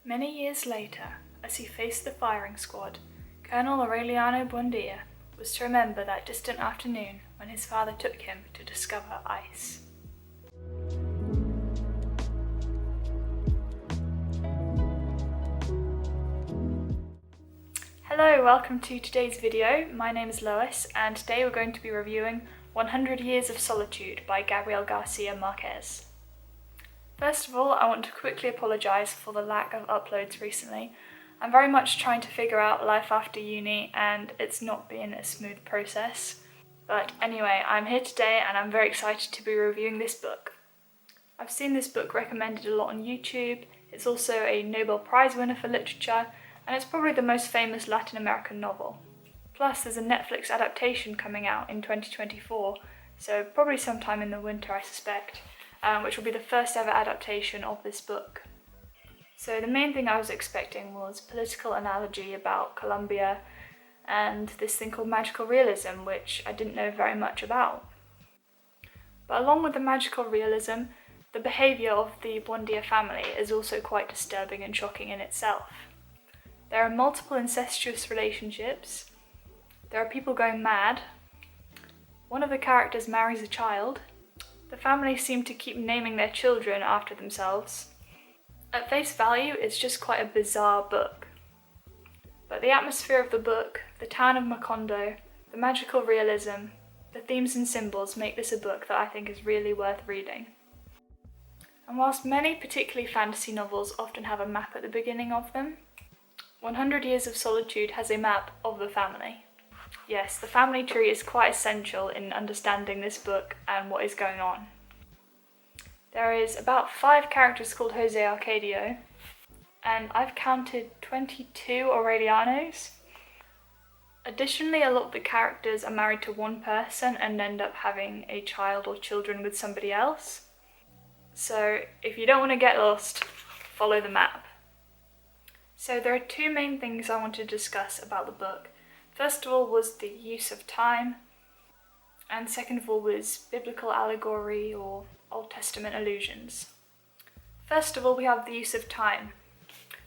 Many years later, as he faced the firing squad, Colonel Aureliano Buendia was to remember that distant afternoon when his father took him to discover ice. Hello, welcome to today's video. My name is Lois, and today we're going to be reviewing 100 Years of Solitude by Gabriel Garcia Marquez. First of all, I want to quickly apologise for the lack of uploads recently. I'm very much trying to figure out life after uni and it's not been a smooth process. But anyway, I'm here today and I'm very excited to be reviewing this book. I've seen this book recommended a lot on YouTube. It's also a Nobel Prize winner for literature and it's probably the most famous Latin American novel. Plus there's a Netflix adaptation coming out in 2024, so probably sometime in the winter I suspect. Which will be the first ever adaptation of this book. So the main thing I was expecting was political analogy about Colombia and this thing called magical realism, which I didn't know very much about. But along with the magical realism, the behaviour of the Buendia family is also quite disturbing and shocking in itself. There are multiple incestuous relationships, there are people going mad, one of the characters marries a child, the family seem to keep naming their children after themselves. At face value, it's just quite a bizarre book. But the atmosphere of the book, the town of Macondo, the magical realism, the themes and symbols make this a book that I think is really worth reading. And whilst many, particularly fantasy novels, often have a map at the beginning of them, 100 Years of Solitude has a map of the family. Yes, the family tree is quite essential in understanding this book and what is going on. There is about 5 characters called Jose Arcadio, and I've counted 22 Aurelianos. Additionally, a lot of the characters are married to one person and end up having a child or children with somebody else. So if you don't want to get lost, follow the map. So there are 2 main things I want to discuss about the book. First of all was the use of time, and second of all was biblical allegory or Old Testament allusions. First of all, we have the use of time.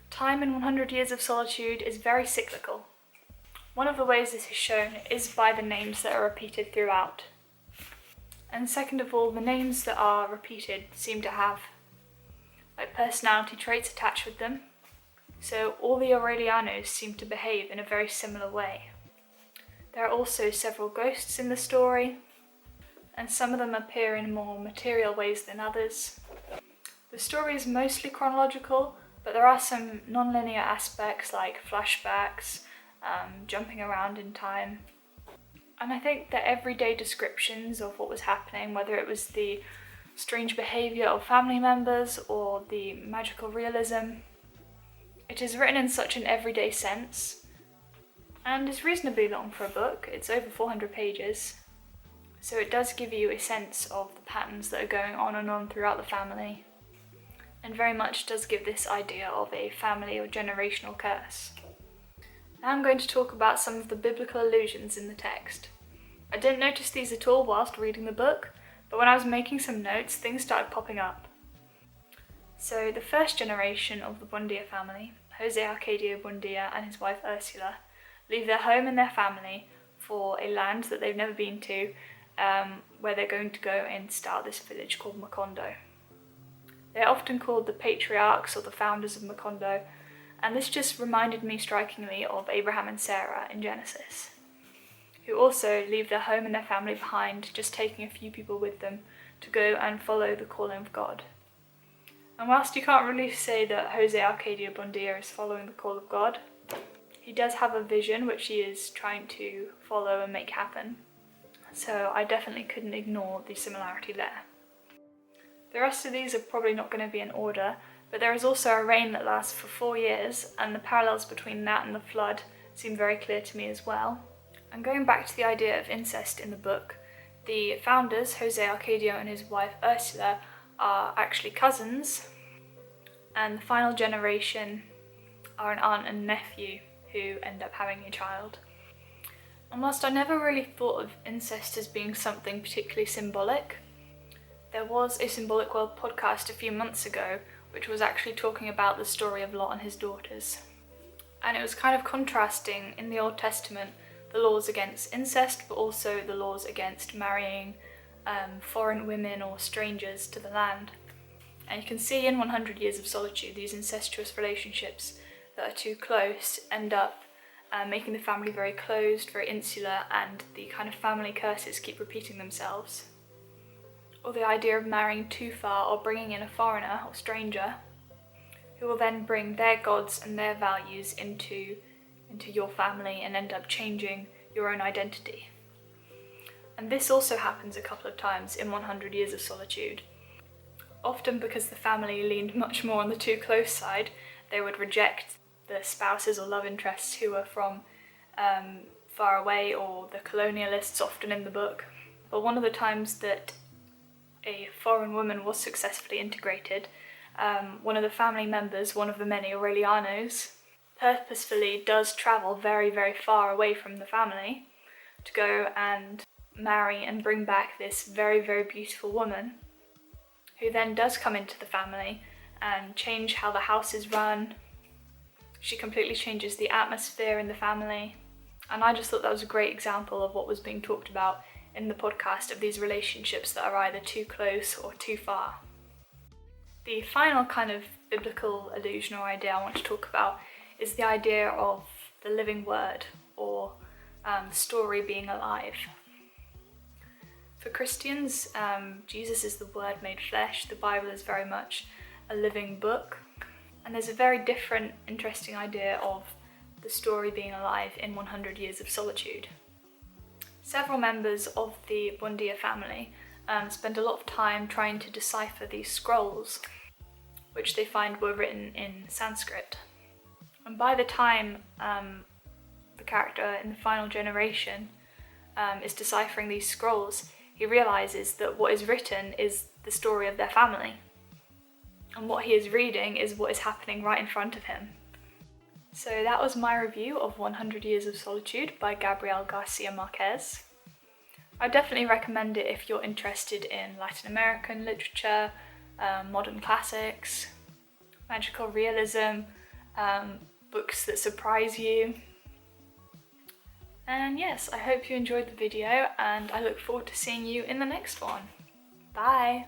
Time in 100 Years of Solitude is very cyclical. One of the ways this is shown is by the names that are repeated throughout. And second of all, the names that are repeated seem to have personality traits attached with them. So all the Aurelianos seem to behave in a very similar way. There are also several ghosts in the story, and some of them appear in more material ways than others. The story is mostly chronological, but there are some non-linear aspects like flashbacks, jumping around in time. And I think the everyday descriptions of what was happening, whether it was the strange behaviour of family members or the magical realism, it is written in such an everyday sense, and is reasonably long for a book. It's over 400 pages, so it does give you a sense of the patterns that are going on and on throughout the family, and very much does give this idea of a family or generational curse. Now I'm going to talk about some of the biblical allusions in the text. I didn't notice these at all whilst reading the book, but when I was making some notes, things started popping up. So the first generation of the Buendia family, Jose Arcadio Buendia and his wife Ursula, leave their home and their family for a land that they've never been to, where they're going to go and start this village called Macondo. They're often called the patriarchs or the founders of Macondo, and this just reminded me strikingly of Abraham and Sarah in Genesis, who also leave their home and their family behind, just taking a few people with them to go and follow the calling of God. And whilst you can't really say that Jose Arcadio Buendia is following the call of God, he does have a vision which he is trying to follow and make happen. So I definitely couldn't ignore the similarity there. The rest of these are probably not going to be in order, but there is also a reign that lasts for 4 years, and the parallels between that and the flood seem very clear to me as well. And going back to the idea of incest in the book, the founders, Jose Arcadio and his wife Ursula, are actually cousins, and the final generation are an aunt and nephew who end up having a child. And whilst I never really thought of incest as being something particularly symbolic, there was a Symbolic World podcast a few months ago which was actually talking about the story of Lot and his daughters. And it was kind of contrasting in the Old Testament the laws against incest, but also the laws against marrying foreign women or strangers to the land. And you can see in 100 Years of Solitude, these incestuous relationships that are too close end up making the family very closed, very insular, and the kind of family curses keep repeating themselves. Or the idea of marrying too far or bringing in a foreigner or stranger who will then bring their gods and their values into your family and end up changing your own identity. And this also happens a couple of times in 100 Years of Solitude. Often because the family leaned much more on the too close side, they would reject the spouses or love interests who were from far away, or the colonialists often in the book. But one of the times that a foreign woman was successfully integrated, one of the family members, one of the many Aurelianos, purposefully does travel very, very far away from the family to go and marry and bring back this very, very beautiful woman, who then does come into the family and change how the house is run. She completely changes the atmosphere in the family. And I just thought that was a great example of what was being talked about in the podcast, of these relationships that are either too close or too far. The final kind of biblical allusion or idea I want to talk about is the idea of the living word, or the story being alive. For Christians, Jesus is the Word made flesh. The Bible is very much a living book. And there's a very different, interesting idea of the story being alive in 100 Years of Solitude. Several members of the Bundia family spend a lot of time trying to decipher these scrolls, which they find were written in Sanskrit. And by the time the character in the final generation is deciphering these scrolls, he realises that what is written is the story of their family. And what he is reading is what is happening right in front of him. So that was my review of 100 Years of Solitude by Gabriel Garcia Marquez. I definitely recommend it if you're interested in Latin American literature, modern classics, magical realism, books that surprise you. And yes, I hope you enjoyed the video, and I look forward to seeing you in the next one. Bye!